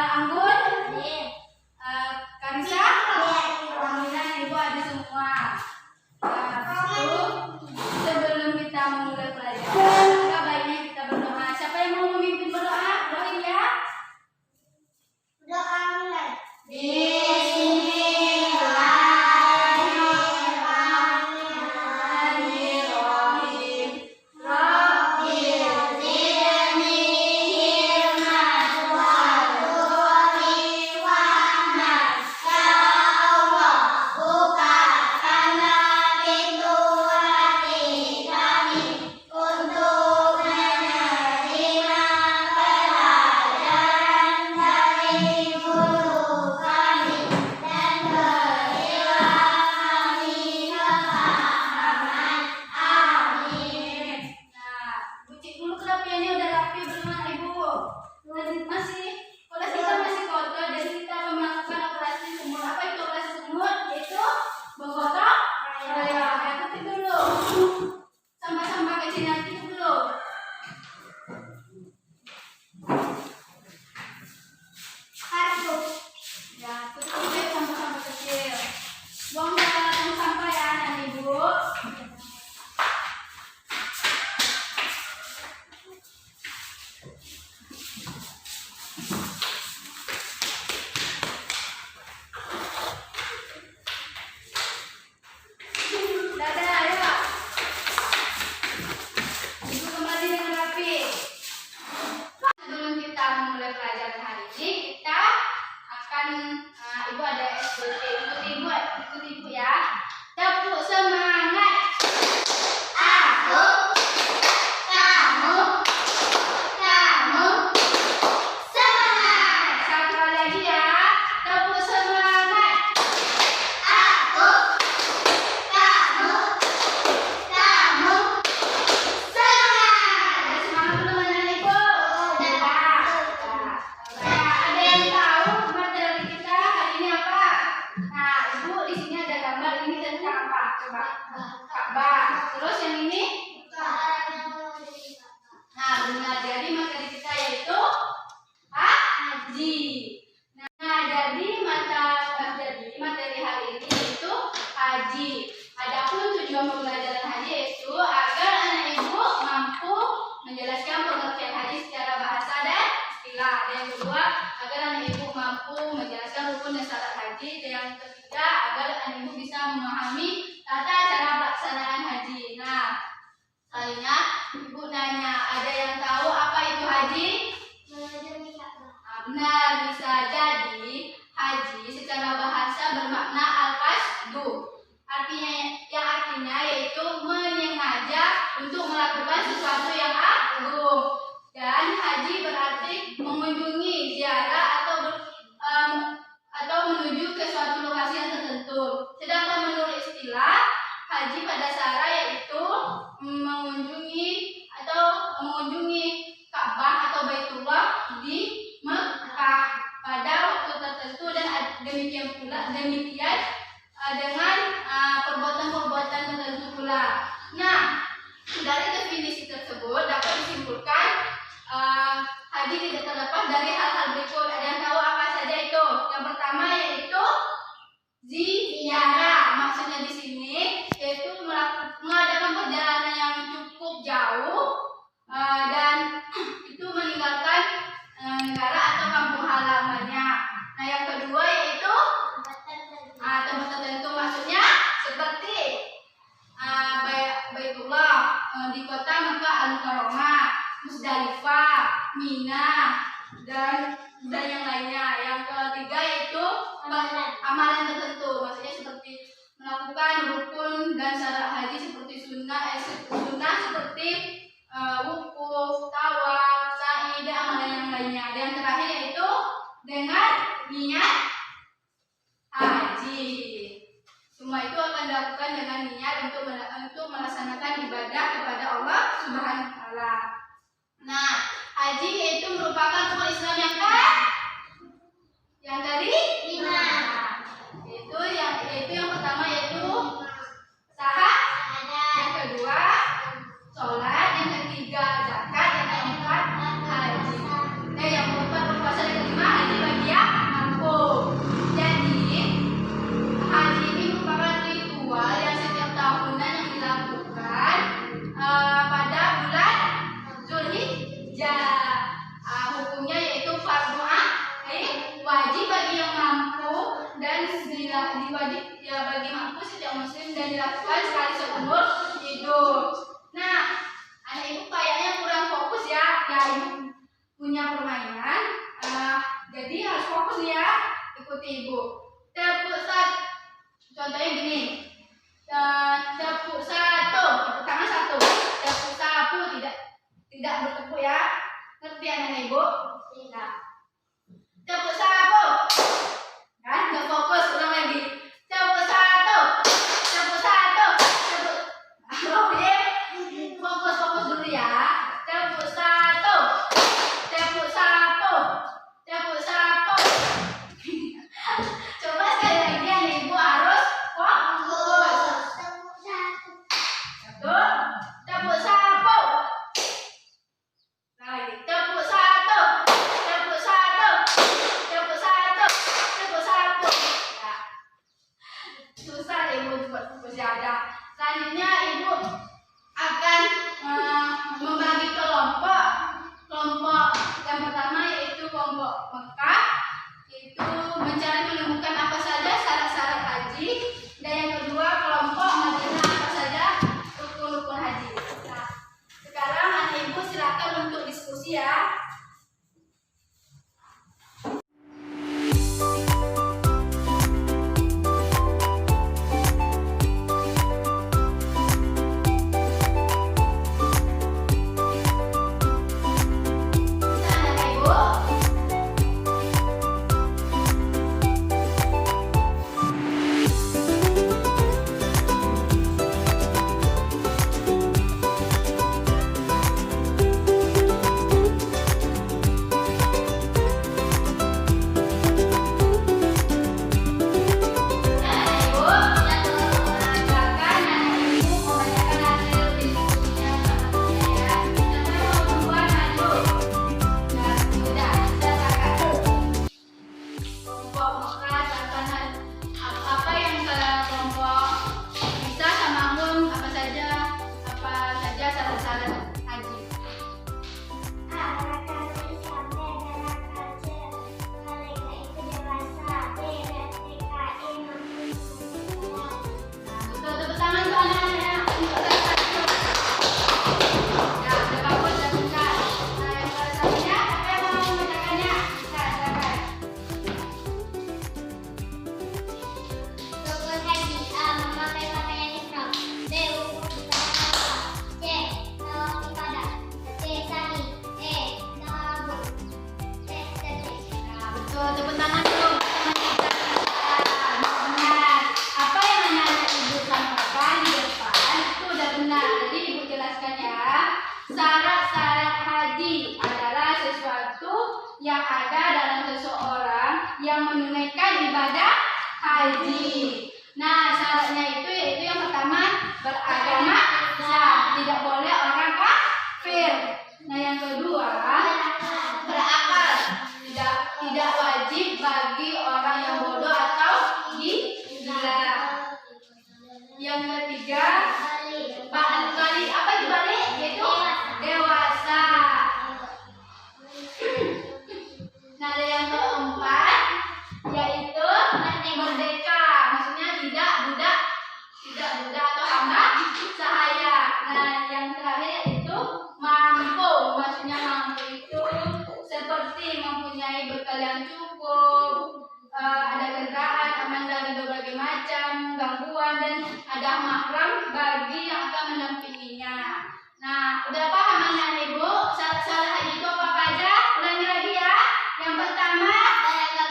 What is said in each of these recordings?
Anggun, Karisa, Alhamdulillah ibu ada semua. Sebelum kita memulai pelajaran, maka baiknya kita berdoa. Siapa yang mau memimpin berdoa? Doain ya. Doa mulai. Pembelajaran haji yaitu agar anak ibu mampu menjelaskan pengertian haji secara bahasa dan istilah. Dan yang kedua, agar anak ibu mampu menjelaskan rukun dan syarat haji. Dan yang ketiga, agar anak ibu bisa memahami tata cara pelaksanaan haji. Nah, selanjutnya ibu nanya, ada yang tahu apa itu haji? Benar, bisa jadi haji secara bahasa bermakna al-qasdu. Artinya yaitu menyengaja untuk melakukan sesuatu yang agung. Dan haji berarti mengunjungi, ziarah atau menuju ke suatu lokasi yang tertentu. Sedangkan menurut istilah, haji pada syara yaitu mengunjungi Ka'bah atau Baitullah di Mekah pada waktu tertentu, dan demikian dengan perbuatan-perbuatan tertentu pula. Nah, dari definisi tersebut dapat disimpulkan haji tidak terlepas dari hal-hal berikut. Ada yang tahu apa saja itu? Yang pertama yaitu ziarah. Maksudnya di sini yaitu mengadakan perjalanan yang cukup jauh dan itu meninggalkan negara atau kampung halamannya. Nah, yang kedua yaitu tempat tertentu, maksudnya seperti Baitullah di kota Mekah Al-Mukarramah, Musdalifah, Mina, dan yang lainnya. Yang ketiga yaitu amalan tertentu, maksudnya seperti melakukan rukun dan syarat haji seperti sunnah seperti wukuf, tawaf, sa'i, dan amalan yang lainnya. Dan yang terakhir yaitu dengan niat haji. Semua itu akan dilakukan dengan niat untuk melaksanakan ibadah kepada Allah Subhanahu wa taala. Nah, haji itu merupakan rukun Islam yang kelima. Yaitu yang pertama yaitu syahadat, yang kedua sholat, yang ketiga zakat, yang keempat haji. Yang keempat berpuasa, yang kelima haji bagi yang dilakukan sekali seumur hidup. Nah, anak ibu kayaknya kurang fokus ya. Ya, ibu punya permainan, jadi harus fokus ya. Ikuti ibu. Tepuk satu. Contohnya gini. Tepuk satu. Tepuk tangan satu. Tepuk sapu, tidak bertepuk ya. Ngerti anak ibu? Tidak. Tepuk sapu. Kan nggak fokus, ulang lagi. Tepuk satu. Tepuk satu. Tepuk. Oke. Fokus dulu ya. Tepuk satu. Tepuk sapu. Tepuk sapu. Coba sekali lagi anak ibu harus fokus. Satu. Tepuk sapu. Lagi. Tepuk satu. Tepuk satu. Tepuk satu. Tepuk sapu. Ya. Susah ibu buat fokus ya. Selanjutnya ibu akan membagi kelompok. Kelompok yang pertama yaitu kelompok Mekah, itu mencari menemukan apa saja syarat-syarat haji, dan yang kedua kelompok Madinah, apa saja rukun-rukun haji. Nah, sekarang anak ibu silakan untuk diskusi ya. Tepuk tangan dulu. Benar. Apa yang anak ibu sampaikan di depan itu udah benar. Jadi ibu jelaskan ya. Syarat-syarat haji adalah sesuatu yang ada dalam seseorang yang menunaikan ibadah haji. Nah, syaratnya itu yaitu yang pertama beragama Islam, tidak boleh orang kafir. Nah, yang kedua berakal. Tidak wajib bagi orang yang bodoh atau gila. Yang ketiga, balik apa itu balik? Yaitu dewasa. Nah, ada yang keempat yaitu merdeka. Maksudnya tidak budak atau hamba sahaya. Nah, yang terakhir itu mampu. Maksudnya mampu itu seperti mempunyai bekal yang cukup, ada kendaraan aman dari berbagai macam gangguan, dan ada mahram bagi yang akan mendampinginya. Nah, udah paham anak ibu? Syarat-syarat haji itu apa aja? Ulangi lagi ya. Yang pertama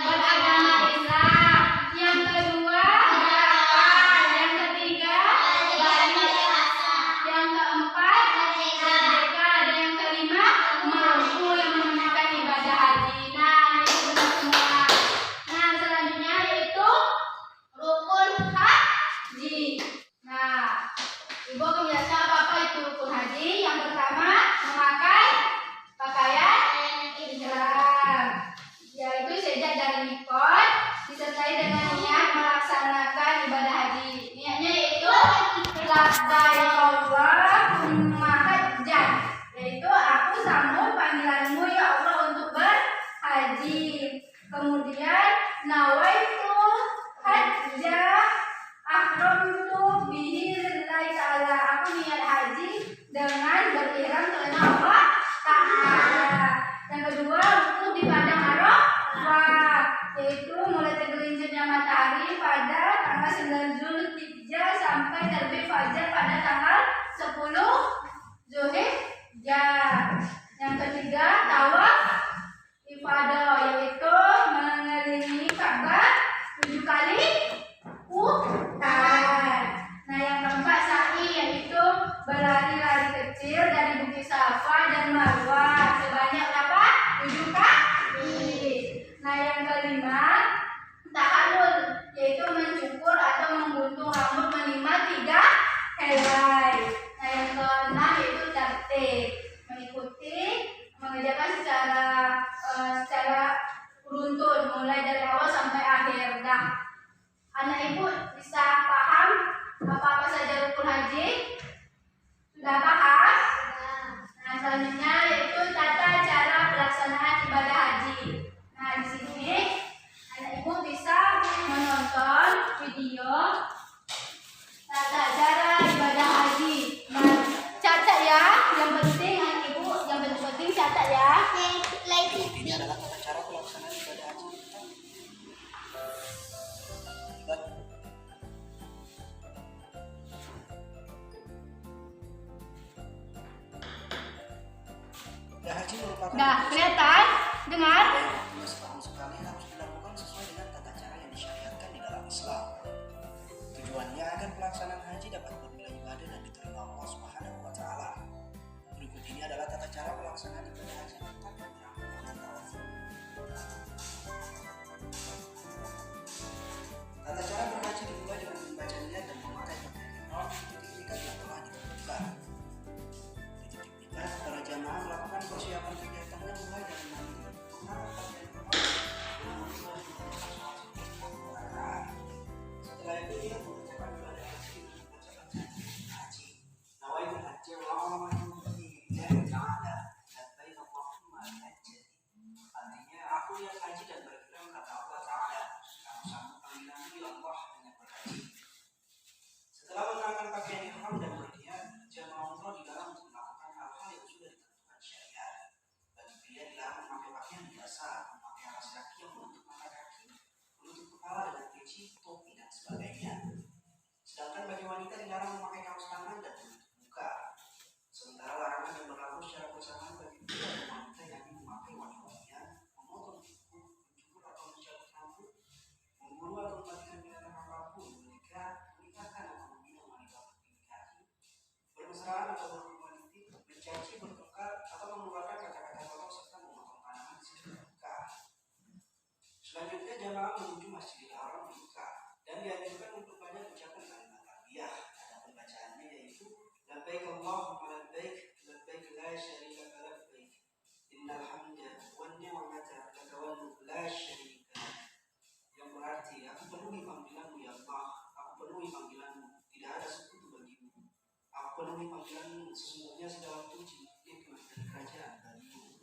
beragama Islam. Yang kedua berakal. Yang ketiga balik. Yang keempat merdeka. Dan yang kelima mampu yang menunaikan ibadah haji. Nah, ini benar semua. Nah, selanjutnya yaitu rukun haji. Nah, ibu akan menjelaskan apa itu rukun haji. Yang pertama memakai pakaian ihram, yaitu sejak dari mikot disertai dengan niat melaksanakan ibadah haji. Niatnya yaitu labbaik Allahumma hajjan, yaitu aku sambut panggilanmu ya Allah untuk berhaji. Kemudian nawaitu hajja ahramtu bi kelima, tahalul, yaitu mencukur atau menggunting rambut minimal 3 helai. Nah, yang keenam yaitu tertib, mengikuti mengerjakan secara beruntun mulai dari awal sampai akhir. Nah, anak ibu bisa paham apa-apa saja rukun haji? Sudah paham? Nah, selanjutnya yaitu tata cara pelaksanaan ibadah haji. Nah, di sini anak ibu bisa menonton video tata cara ibadah haji. Nah, catat ya, yang penting anak ibu, yang penting catat ya. Ini adalah tata cara pelaksanaan ibadah haji. Ibadah haji merupakan Dah kelihatan? Dengar? yang setahun sekali harus dilakukan sesuai dengan tata cara yang disyariatkan di dalam Islam. Tujuannya agar pelaksanaan haji dapat bernilai ibadah dan diterima Allah Subhanahu wa taala. Berikut ini adalah tata cara pelaksanaan ibadah haji yang tepat dan dirampungkan tawaf. Tata cara berhaji dimulai dengan membaca niat dan memakai pakaian ihram di titik miqat yang telah ditentukan. Di titik miqat, para jamaah melakukan persiapan kegiatannya mulai dari mandi, mengangkat pakaian ihram, dan memulai sholat rakaat. Setelah itu ia mengerjakan ibadah haji dengan membaca bacaan haji. Nawaitul haji Allahumma inni lillahi ta'ala labbaik Allahumma hajjati. Artinya aku niat haji dan berikram kata Allah Ta'ala. Aku sambut panggilanmu ya Allah dengan berhaji. Setelah mengenakan pakaian ihram dan berniat, jamaah umroh dilarang untuk melakukan hal-hal yang sudah ditentukan syariat. Bagi pria dilarang memakai pakaian biasa, memakai alas kaki yang menutup mata kaki, menutup kepala dengan peci, topi dan sebagainya. Sedangkan bagi wanita dilarang memakai kaos tangan dan menutup muka. Sementara larangan yang berlaku secara bersamaan bagi pria dan wanita yang ingin memakai wangi-wangian, memotong kuku, mencukur atau mencabut rambut, memburu atau mematikan binatang apapun, menikahkan atau meminang wanita untuk dinikahi, bermesraan atau berhubungan intim, mencaci, bertengkar, atau mengeluarkan kata-kata kotor serta memotong tanaman di sisi Mekah. Selanjutnya jamaah menuju Masjidil Haram di Mekah dan dianjurkan untuk banyak ucapan kalimat talbiyah. Adapun bacaannya yaitu labbaik Allahumma labbaik, labbaik la syarika laka labbaik, innal hamda wan ni'mata laka wal mulku la syarika lak. Yang berarti aku penuhi panggilanmu ya Allah, aku penuhi panggilanmu, tidak ada sekutu bagimu. Aku penuhi panggilanmu, sesungguhnya segala puji, nikmat dan kerajaan bagimu.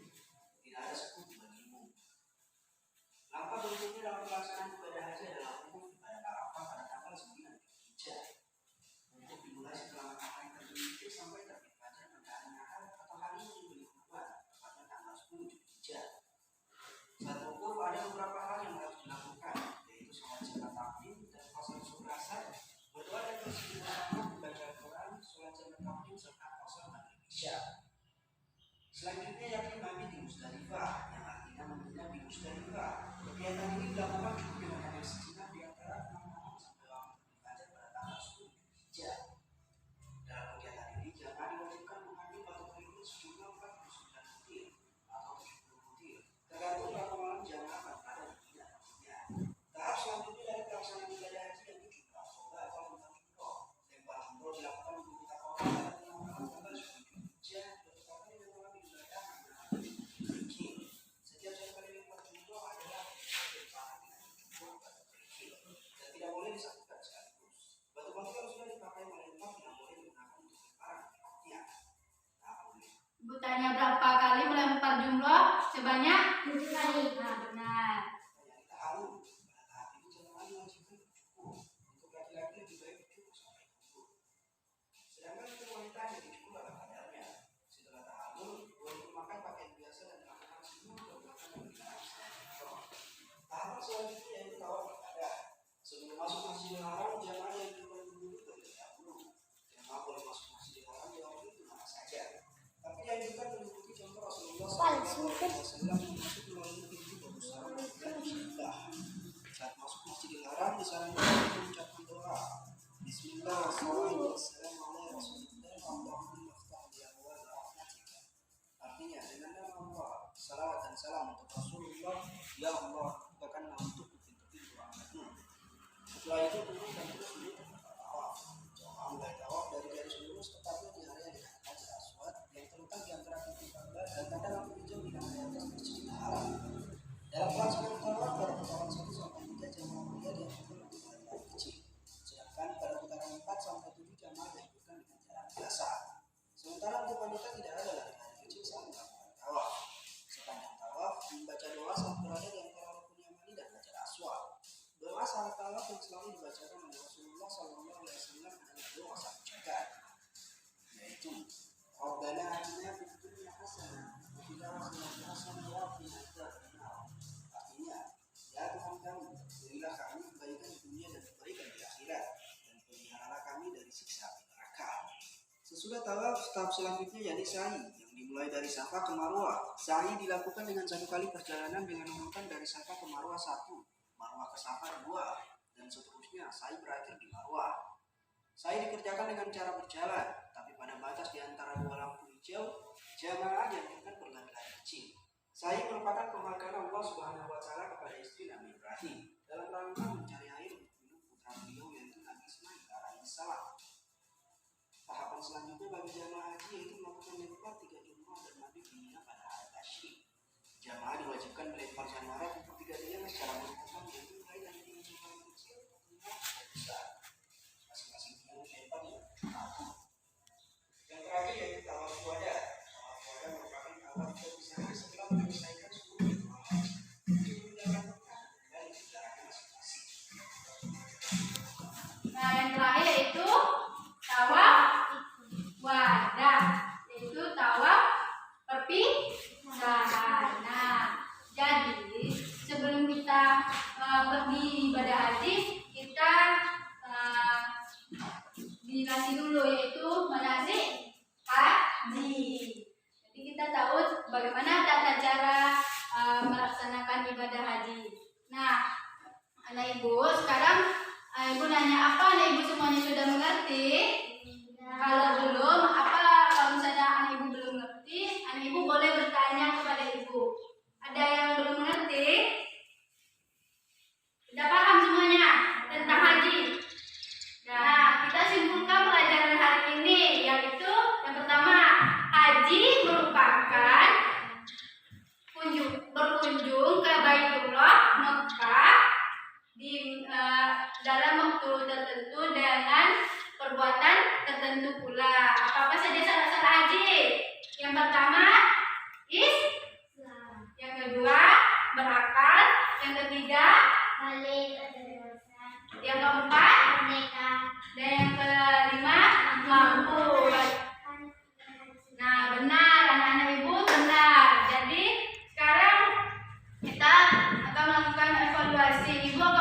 Tidak ada sekutu bagimu. Langkah berikutnya dalam pelaksanaan ibadah haji adalah wukuf pada Arafah pada tanggal 9 Dzulhijjah. Wukuf dimulai setelah matahari terbit sampai terbit fajar pada hari Ahad atau hari Minggu kedua, tepatnya tanggal 10 Dzulhijjah. Saat wukuf ada beberapa hal yang harus dilakukan, yaitu sholat jamat takdim dan puasa subuh asar, berdoa dan bersama, membaca Al-Quran, sholat jamat takdim serta puasa maghrib isya. Selanjutnya yakin mabit di Musdalifah, yang artinya menginap di Musdalifah. Kegiatan ini dilakukan cukup dengan hanya sejenak di antara 6 malam sampai waktu fajar pada tanggal 10 Dzulhijjah. Dalam kegiatan ini jamaah diwajibkan mengambil atau berikut sejumlah 49 butir atau 70 butir, tergantung berapa malam jamaah akan berada di Mina nantinya. Tahap selanjutnya dari pelaksanaan ibadah haji yang juga sholat atau lempar jumroh. Lempar jumroh dilakukan untuk kita pada tanggal 10 Dzulhijjah bertepatan dengan malam Idul Adha atau Fikir. Setiap kali lempar jumroh adalah lemparan dengan jumroh atau Fikir dan tidak boleh disatukan sekaligus. Batu-batu yang sudah dipakai melempar tidak boleh digunakan untuk lemparan berikutnya. Tak boleh. Ibu tanya berapa kali melempar jumroh? Sebanyak 7 kali. Nah, benar. Yang tahu pada tahap itu jemaah diwajibkan bercukur. Untuk laki-laki lebih baik bercukur sampai kubur. Sedangkan untuk wanita hanya dicukur ala kadarnya. Setelah tahalul, boleh memakai pakaian biasa dan melakukan semua perbuatan yang dilarang selain ihram. Tahapan selanjutnya yaitu tawaf ibadah. Sebelum masuk Masjidil Haram, jemaah yang dulu terlebih dahulu. Jemaah boleh masuk Masjidil Haram di waktu itu mana saja. Tapi dianjurkan mengikuti contoh Rasulullah SAW masuk melalui pintu Babus Salam yang selalu dibacakan oleh Rasulullah SAW adalah doa saat hajat, yaitu Rabbana atina fid dunya hasanah wa fil akhirati hasanah wa qina adzabannar. Artinya, ya Tuhan kami, berilah kami kebaikan di dunia dan kebaikan di akhirat, dan peliharalah kami dari siksa api neraka. Sesudah tawaf, tahap selanjutnya yakni sa'i, yang dimulai dari Safa ke Marwah. Sa'i dilakukan dengan satu kali perjalanan dengan urutan dari Safa ke Marwah 1, Marwah ke Safa 2, dan seterusnya. Sa'i berakhir di Marwah. Sa'i dikerjakan dengan cara berjalan, tapi pada batas di antara dua lampu hijau, jamaah dianjurkan berlari-lari kecil. Sa'i merupakan penghargaan Allah Subhanahu wa Ta'ala kepada istri Nabi Ibrahim dalam rangka mencari air untuk minum putra beliau yaitu Nabi Ismail alaihissalam. Tahapan selanjutnya bagi jamaah haji yaitu melakukan lempar 3 jumrah dan mandi di Mina pada hari tasyrik. Jamaah diwajibkan melempar jamarat untuk 3 tiang secara berurutan yaitu mulai dari tiang yang paling kecil ke tiang yang besar. Masing-masing tiang dilempar dengan satu. Yang terakhir yaitu tawaf wada. Tawaf wada merupakan tawaf terpisah setelah menyelesaikan 10 jumrah haji. Untuk menjalankan kembali ke negaranya masing-masing. Nah, yang terakhir yaitu tawaf wadah, yaitu tawaf perpisahan. Nah, jadi sebelum kita pergi ibadah haji, kita dinasi dulu yaitu manasik haji. Jadi kita tahu bagaimana tata cara melaksanakan ibadah haji. Nah, anak ibu sekarang ibu nanya apa? Anak ibu semuanya sudah mengerti? Kalau belum, kalau misalnya anak ibu belum mengerti, anak ibu boleh bertanya kepada ibu. Ada yang belum mengerti? Sudah paham semuanya tentang haji? Nah, kita simpulkan pelajaran hari ini, yaitu yang pertama, haji merupakan berkunjung ke Baitullah Mekah dalam waktu tertentu dengan perbuatan tertentu pula. Apa saja syarat-syarat haji? Yang pertama, Islam. Yang kedua, berakal. Yang ketiga, balik. Yang keempat, merdeka. Dan yang kelima, mampu. Nah, benar anak-anak ibu, benar. Jadi sekarang kita akan melakukan evaluasi. Ibu akan